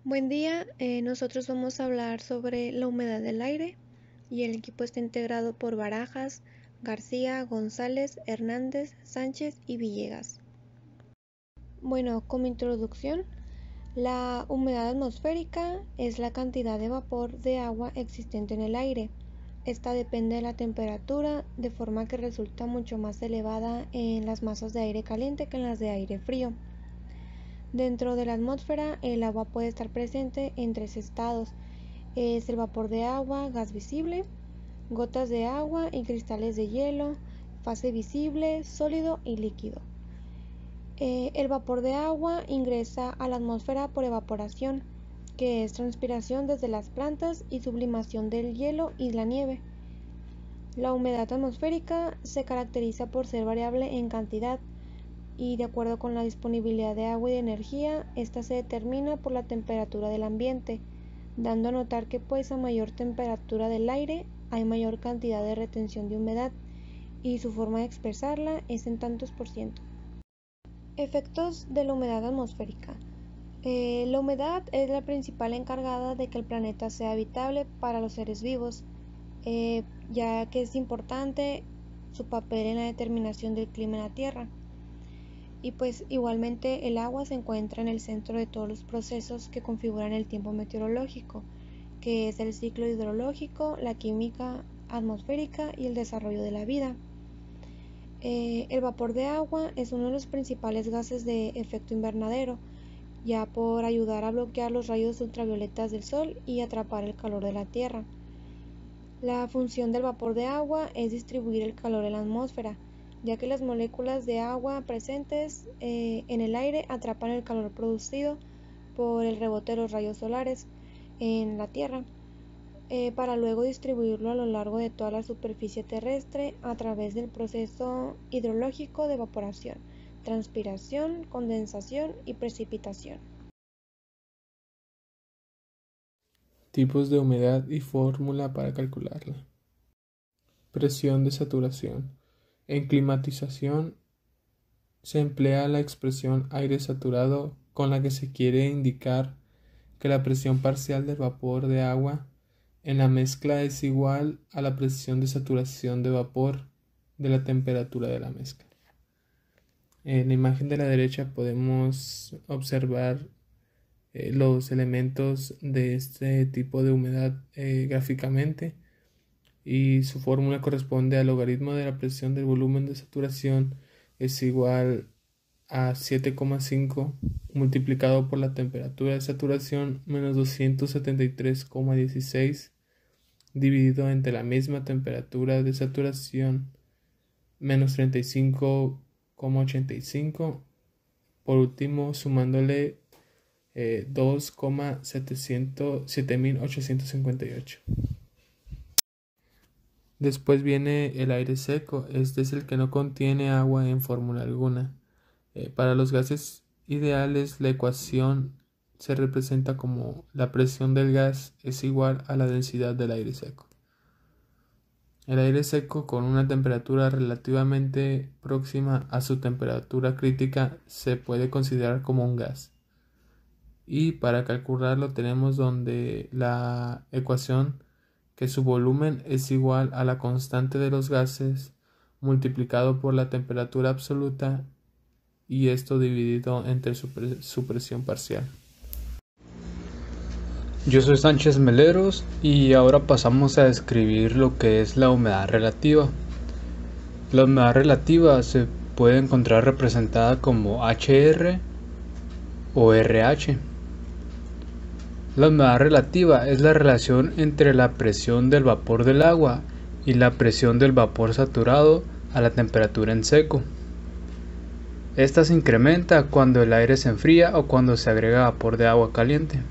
Buen día, nosotros vamos a hablar sobre la humedad del aire y el equipo está integrado por Barajas, García, González, Hernández, Sánchez y Villegas. Bueno, como introducción, la humedad atmosférica es la cantidad de vapor de agua existente en el aire. Esta depende de la temperatura, de forma que resulta mucho más elevada en las masas de aire caliente que en las de aire frío. Dentro de la atmósfera, el agua puede estar presente en tres estados. Es el vapor de agua, gas visible, gotas de agua y cristales de hielo, fase visible, sólido y líquido. El vapor de agua ingresa a la atmósfera por evaporación, que es transpiración desde las plantas y sublimación del hielo y la nieve. La humedad atmosférica se caracteriza por ser variable en cantidad, y de acuerdo con la disponibilidad de agua y de energía, esta se determina por la temperatura del ambiente, dando a notar que pues a mayor temperatura del aire hay mayor cantidad de retención de humedad y su forma de expresarla es en tantos por ciento. Efectos de la humedad atmosférica. La humedad es la principal encargada de que el planeta sea habitable para los seres vivos, ya que es importante su papel en la determinación del clima en la Tierra. Y pues igualmente el agua se encuentra en el centro de todos los procesos que configuran el tiempo meteorológico, que es el ciclo hidrológico, la química atmosférica y el desarrollo de la vida. El vapor de agua es uno de los principales gases de efecto invernadero, ya por ayudar a bloquear los rayos ultravioletas del sol y atrapar el calor de la tierra. La función del vapor de agua es distribuir el calor en la atmósfera, ya que las moléculas de agua presentes en el aire atrapan el calor producido por el rebote de los rayos solares en la Tierra, para luego distribuirlo a lo largo de toda la superficie terrestre a través del proceso hidrológico de evaporación, transpiración, condensación y precipitación. Tipos de humedad y fórmula para calcularla. Presión de saturación. En climatización se emplea la expresión aire saturado con la que se quiere indicar que la presión parcial del vapor de agua en la mezcla es igual a la presión de saturación de vapor de la temperatura de la mezcla. En la imagen de la derecha podemos observar los elementos de este tipo de humedad gráficamente, y su fórmula corresponde al logaritmo de la presión del volumen de saturación es igual a 7,5 multiplicado por la temperatura de saturación menos 273,16 dividido entre la misma temperatura de saturación menos 35,85, por último sumándole 2,7858. Después viene el aire seco. Este es el que no contiene agua en fórmula alguna. Para los gases ideales, la ecuación se representa como la presión del gas es igual a la densidad del aire seco. El aire seco con una temperatura relativamente próxima a su temperatura crítica se puede considerar como un gas. Y para calcularlo tenemos donde la ecuación que su volumen es igual a la constante de los gases multiplicado por la temperatura absoluta y esto dividido entre su presión parcial. Yo soy Sánchez Meleros y ahora pasamos a describir lo que es la humedad relativa. La humedad relativa se puede encontrar representada como HR o RH. La humedad relativa es la relación entre la presión del vapor del agua y la presión del vapor saturado a la temperatura en seco. Esta se incrementa cuando el aire se enfría o cuando se agrega vapor de agua caliente.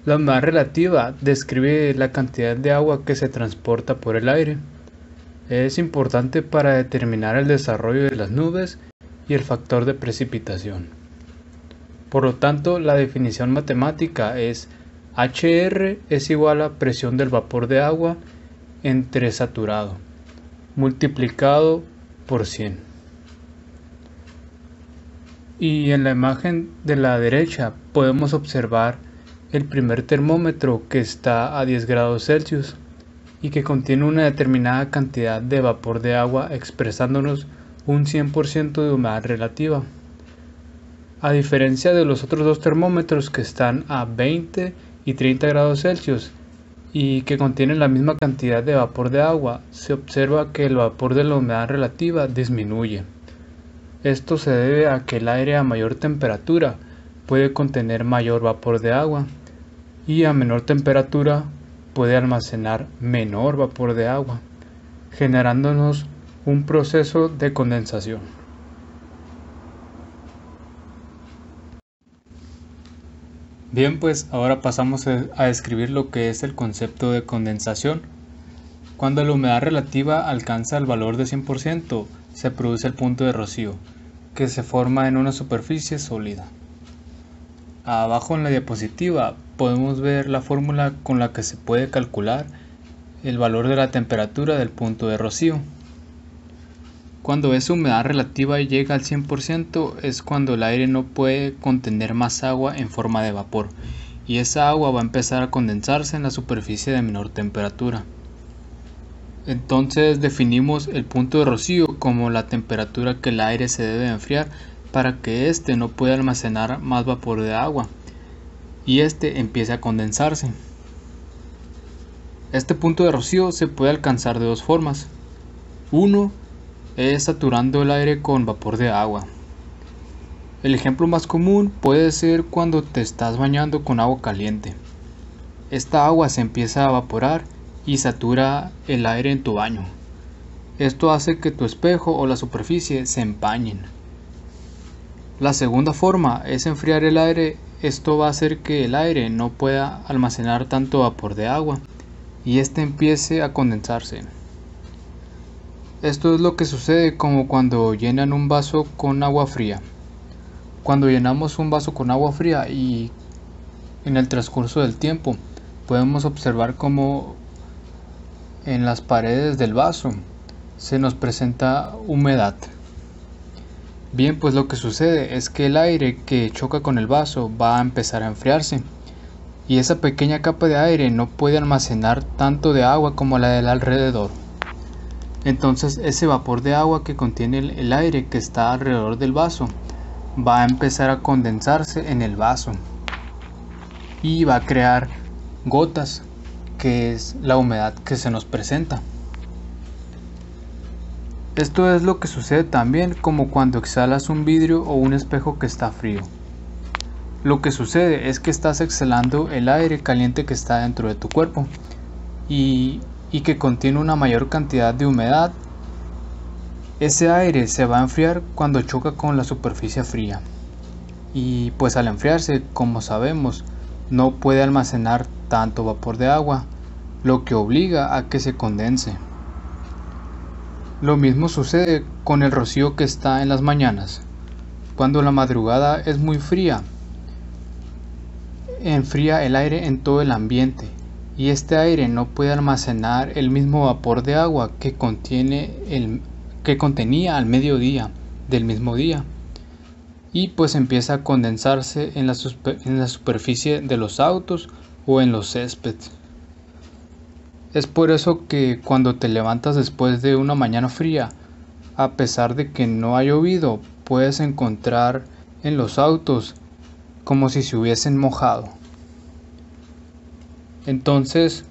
La humedad relativa describe la cantidad de agua que se transporta por el aire. Es importante para determinar el desarrollo de las nubes y el factor de precipitación. Por lo tanto, la definición matemática es HR es igual a presión del vapor de agua entre saturado, multiplicado por 100. Y en la imagen de la derecha podemos observar el primer termómetro que está a 10 grados Celsius y que contiene una determinada cantidad de vapor de agua, expresándonos un 100% de humedad relativa. A diferencia de los otros dos termómetros que están a 20 y 30 grados Celsius y que contienen la misma cantidad de vapor de agua, se observa que el vapor de la humedad relativa disminuye. Esto se debe a que el aire a mayor temperatura puede contener mayor vapor de agua y a menor temperatura puede almacenar menor vapor de agua, generándonos un proceso de condensación. Bien, pues ahora pasamos a describir lo que es el concepto de condensación. Cuando la humedad relativa alcanza el valor de 100%, se produce el punto de rocío, que se forma en una superficie sólida. Abajo en la diapositiva podemos ver la fórmula con la que se puede calcular el valor de la temperatura del punto de rocío. Cuando esa humedad relativa llega al 100% es cuando el aire no puede contener más agua en forma de vapor, y esa agua va a empezar a condensarse en la superficie de menor temperatura. Entonces definimos el punto de rocío como la temperatura que el aire se debe enfriar para que éste no pueda almacenar más vapor de agua y éste empiece a condensarse. Este punto de rocío se puede alcanzar de dos formas. Uno es saturando el aire con vapor de agua. El ejemplo más común puede ser cuando te estás bañando con agua caliente. Esta agua se empieza a evaporar y satura el aire en tu baño. Esto hace que tu espejo o la superficie se empañen. La segunda forma es enfriar el aire. Esto va a hacer que el aire no pueda almacenar tanto vapor de agua y este empiece a condensarse. Esto es lo que sucede como cuando llenan un vaso con agua fría. Cuando llenamos un vaso con agua fría y en el transcurso del tiempo podemos observar cómo en las paredes del vaso se nos presenta humedad. Bien, pues lo que sucede es que el aire que choca con el vaso va a empezar a enfriarse y esa pequeña capa de aire no puede almacenar tanto de agua como la del alrededor. Entonces ese vapor de agua que contiene el aire que está alrededor del vaso va a empezar a condensarse en el vaso y va a crear gotas, que es la humedad que se nos presenta. Esto es lo que sucede también como cuando exhalas un vidrio o un espejo que está frío. Lo que sucede es que estás exhalando el aire caliente que está dentro de tu cuerpo y que contiene una mayor cantidad de humedad. Ese aire se va a enfriar cuando choca con la superficie fría y pues al enfriarse, como sabemos, no puede almacenar tanto vapor de agua, lo que obliga a que se condense. Lo mismo sucede con el rocío que está en las mañanas. Cuando la madrugada es muy fría, enfría el aire en todo el ambiente y este aire no puede almacenar el mismo vapor de agua que contenía al mediodía del mismo día y pues empieza a condensarse en la superficie de los autos o en los céspedes. Es por eso que cuando te levantas después de una mañana fría, a pesar de que no ha llovido, puedes encontrar en los autos como si se hubiesen mojado. Entonces,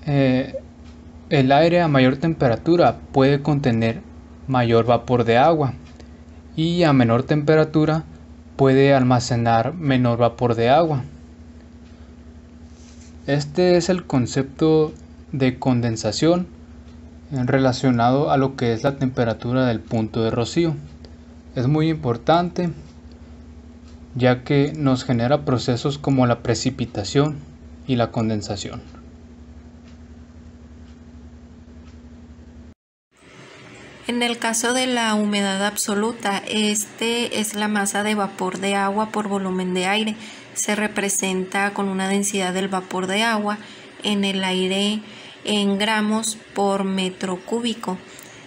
el aire a mayor temperatura puede contener mayor vapor de agua y a menor temperatura puede almacenar menor vapor de agua. Este es el concepto de condensación relacionado a lo que es la temperatura del punto de rocío. Es muy importante ya que nos genera procesos como la precipitación y la condensación. En el caso de la humedad absoluta, este es la masa de vapor de agua por volumen de aire. Se representa con una densidad del vapor de agua en el aire en gramos por metro cúbico.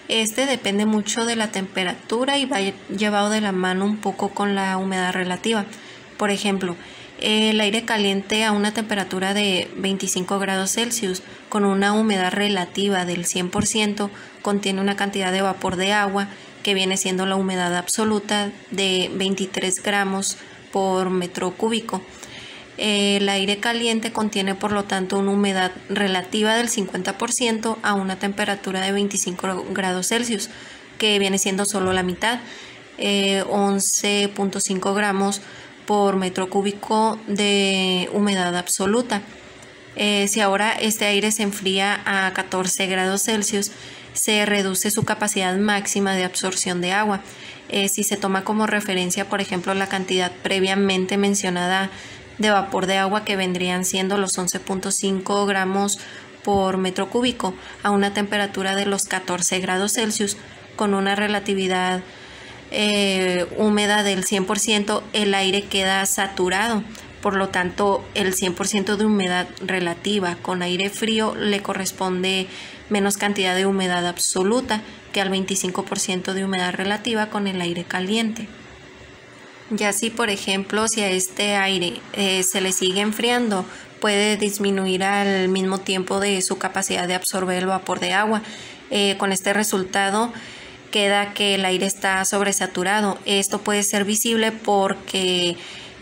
Este depende mucho de la temperatura y va llevado de la mano un poco con la humedad relativa. Por ejemplo, el aire caliente a una temperatura de 25 grados Celsius con una humedad relativa del 100% contiene una cantidad de vapor de agua que viene siendo la humedad absoluta de 23 gramos por metro cúbico. El aire caliente contiene por lo tanto una humedad relativa del 50% a una temperatura de 25 grados Celsius, que viene siendo solo la mitad, 11.5 gramos por metro cúbico de humedad absoluta. Si ahora este aire se enfría a 14 grados Celsius, se reduce su capacidad máxima de absorción de agua. Si se toma como referencia, por ejemplo, la cantidad previamente mencionada de vapor de agua, que vendrían siendo los 11.5 gramos por metro cúbico a una temperatura de los 14 grados Celsius con una relatividad húmeda del 100%, el aire queda saturado. Por lo tanto, el 100% de humedad relativa con aire frío le corresponde menos cantidad de humedad absoluta que al 25% de humedad relativa con el aire caliente. Ya si, por ejemplo, si a este aire se le sigue enfriando, puede disminuir al mismo tiempo de su capacidad de absorber el vapor de agua. Con este resultado queda que el aire está sobresaturado. Esto puede ser visible porque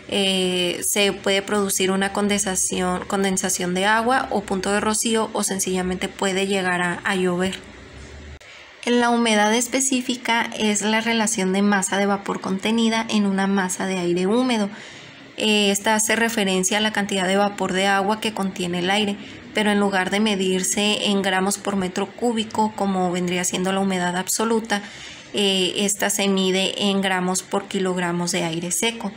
se puede producir una condensación de agua o punto de rocío, o sencillamente puede llegar a llover. La humedad específica es la relación de masa de vapor contenida en una masa de aire húmedo. Esta hace referencia a la cantidad de vapor de agua que contiene el aire, pero en lugar de medirse en gramos por metro cúbico, como vendría siendo la humedad absoluta, esta se mide en gramos por kilogramos de aire seco.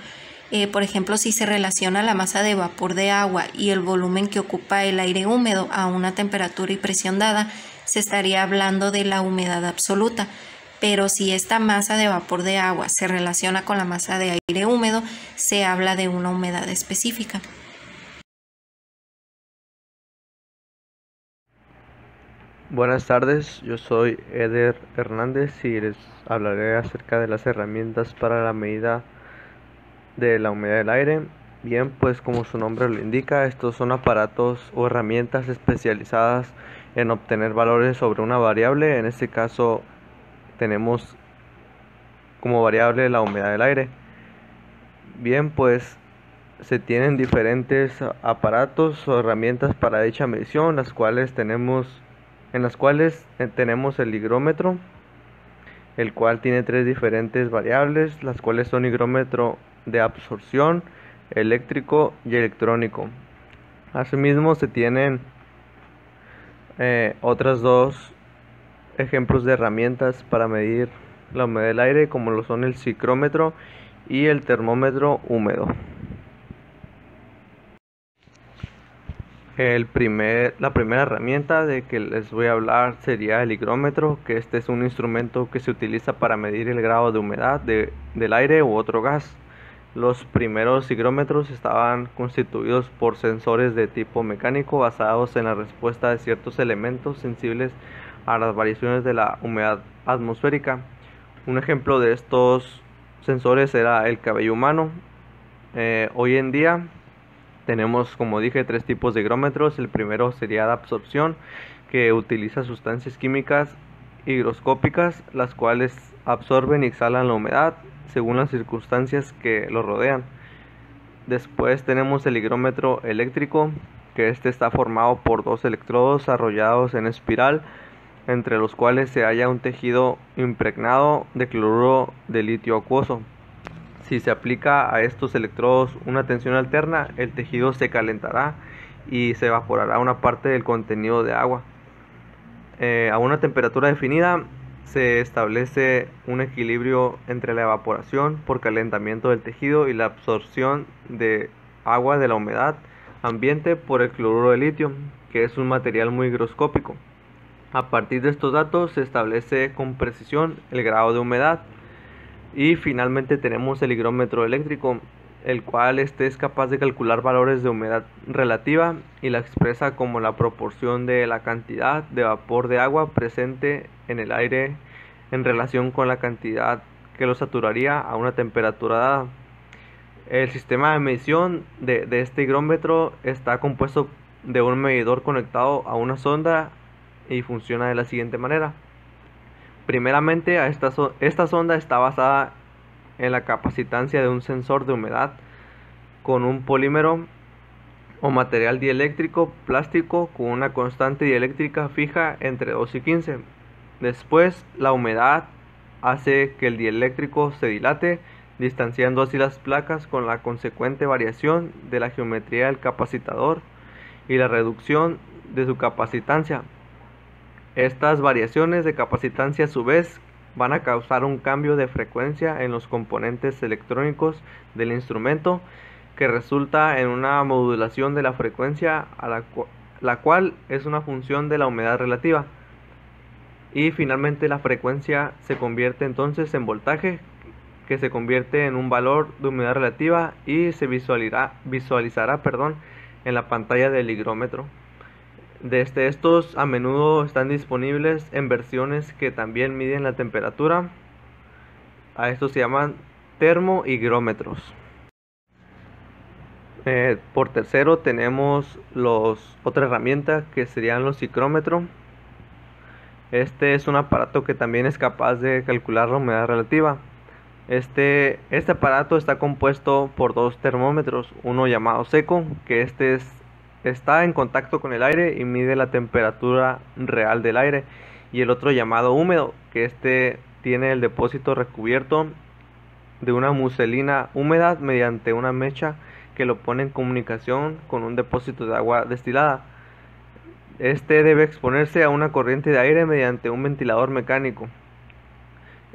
Por ejemplo, si se relaciona la masa de vapor de agua y el volumen que ocupa el aire húmedo a una temperatura y presión dada, se estaría hablando de la humedad absoluta. Pero si esta masa de vapor de agua se relaciona con la masa de aire húmedo, se habla de una humedad específica. Buenas tardes, yo soy Eder Hernández y les hablaré acerca de las herramientas para la medida de la humedad del aire. Bien, pues como su nombre lo indica, estos son aparatos o herramientas especializadas en obtener valores sobre una variable. En este caso tenemos como variable la humedad del aire. Bien, pues se tienen diferentes aparatos o herramientas para dicha medición, en las cuales tenemos el higrómetro, el cual tiene tres diferentes variables, las cuales son higrómetro de absorción, eléctrico y electrónico. Asimismo se tienen otras dos ejemplos de herramientas para medir la humedad del aire, como lo son el psicrómetro y el termómetro húmedo. La primera herramienta de que les voy a hablar sería el higrómetro, que este es un instrumento que se utiliza para medir el grado de humedad del aire u otro gas. Los primeros higrómetros estaban constituidos por sensores de tipo mecánico basados en la respuesta de ciertos elementos sensibles a las variaciones de la humedad atmosférica. Un ejemplo de estos sensores era el cabello humano. Hoy en día tenemos, como dije, tres tipos de higrómetros. El primero sería de absorción, que utiliza sustancias químicas higroscópicas, las cuales absorben y exhalan la humedad según las circunstancias que lo rodean. Después tenemos el higrómetro eléctrico, que este está formado por dos electrodos arrollados en espiral, entre los cuales se halla un tejido impregnado de cloruro de litio acuoso. Si se aplica a estos electrodos una tensión alterna, el tejido se calentará y se evaporará una parte del contenido de agua. A una temperatura definida se establece un equilibrio entre la evaporación por calentamiento del tejido y la absorción de agua de la humedad ambiente por el cloruro de litio, que es un material muy higroscópico. A partir de estos datos se establece con precisión el grado de humedad. Y finalmente tenemos el higrómetro eléctrico. el cual es capaz de calcular valores de humedad relativa y la expresa como la proporción de la cantidad de vapor de agua presente en el aire en relación con la cantidad que lo saturaría a una temperatura dada. El sistema de medición de este higrómetro está compuesto de un medidor conectado a una sonda y funciona de la siguiente manera. Primeramente, esta sonda está basada en la capacitancia de un sensor de humedad con un polímero o material dieléctrico plástico con una constante dieléctrica fija entre 2 y 15. Después, la humedad hace que el dieléctrico se dilate, distanciando así las placas con la consecuente variación de la geometría del capacitador y la reducción de su capacitancia. Estas variaciones de capacitancia a su vez van a causar un cambio de frecuencia en los componentes electrónicos del instrumento que resulta en una modulación de la frecuencia la cual es una función de la humedad relativa. Y finalmente la frecuencia se convierte entonces en voltaje, que se convierte en un valor de humedad relativa y se visualizará en la pantalla del higrómetro. Estos a menudo están disponibles en versiones que también miden la temperatura. A estos se llaman termohigrómetros. Por tercero tenemos otra herramienta que serían los psicrómetros. Este es un aparato que también es capaz de calcular la humedad relativa. Este aparato está compuesto por dos termómetros, uno llamado seco, que está en contacto con el aire y mide la temperatura real del aire, y el otro llamado húmedo, que tiene el depósito recubierto de una muselina húmeda mediante una mecha que lo pone en comunicación con un depósito de agua destilada. Debe exponerse a una corriente de aire mediante un ventilador mecánico,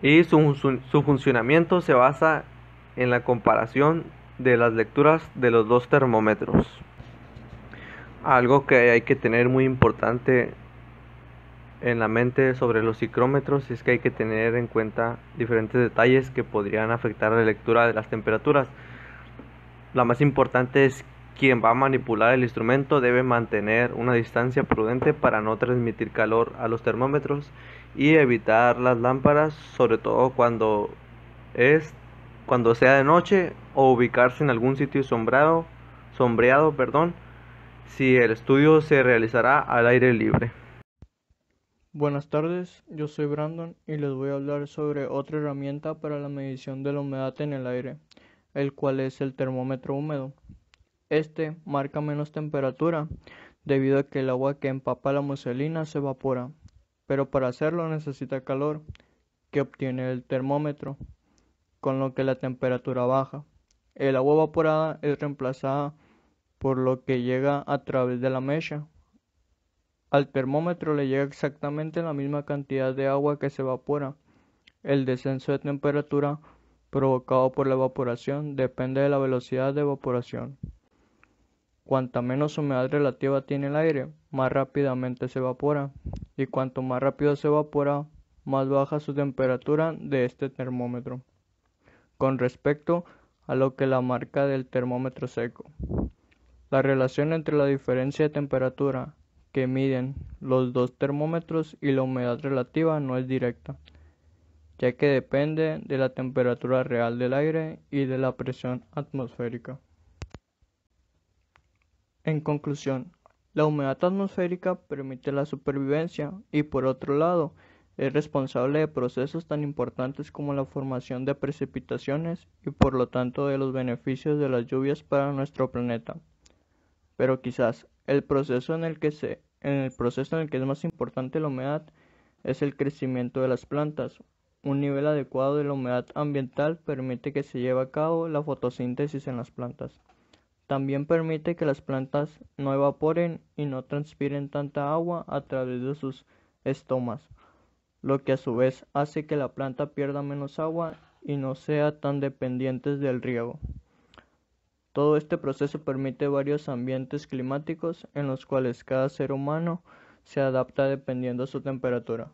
y su funcionamiento se basa en la comparación de las lecturas de los dos termómetros. Algo que hay que tener muy importante en la mente sobre los psicrómetros es que hay que tener en cuenta diferentes detalles que podrían afectar la lectura de las temperaturas. La más importante es quien va a manipular el instrumento debe mantener una distancia prudente para no transmitir calor a los termómetros y evitar las lámparas, sobre todo cuando sea de noche, o ubicarse en algún sitio sombreado, si el estudio se realizará al aire libre. Buenas tardes, yo soy Brandon y les voy a hablar sobre otra herramienta para la medición de la humedad en el aire, el cual es el termómetro húmedo. Este marca menos temperatura debido a que el agua que empapa la muselina se evapora, pero para hacerlo necesita calor que obtiene el termómetro, con lo que la temperatura baja. El agua evaporada es reemplazada por lo que llega a través de la mecha. Al termómetro le llega exactamente la misma cantidad de agua que se evapora. El descenso de temperatura provocado por la evaporación depende de la velocidad de evaporación. Cuanta menos humedad relativa tiene el aire, más rápidamente se evapora, y cuanto más rápido se evapora, más baja su temperatura de este termómetro, con respecto a lo que la marca del termómetro seco. La relación entre la diferencia de temperatura que miden los dos termómetros y la humedad relativa no es directa, ya que depende de la temperatura real del aire y de la presión atmosférica. En conclusión, la humedad atmosférica permite la supervivencia y, por otro lado, es responsable de procesos tan importantes como la formación de precipitaciones y por lo tanto de los beneficios de las lluvias para nuestro planeta. Pero quizás el proceso en el que es más importante la humedad es el crecimiento de las plantas. Un nivel adecuado de la humedad ambiental permite que se lleve a cabo la fotosíntesis en las plantas. También permite que las plantas no evaporen y no transpiren tanta agua a través de sus estomas, lo que a su vez hace que la planta pierda menos agua y no sea tan dependientes del riego. Todo este proceso permite varios ambientes climáticos en los cuales cada ser humano se adapta dependiendo de su temperatura.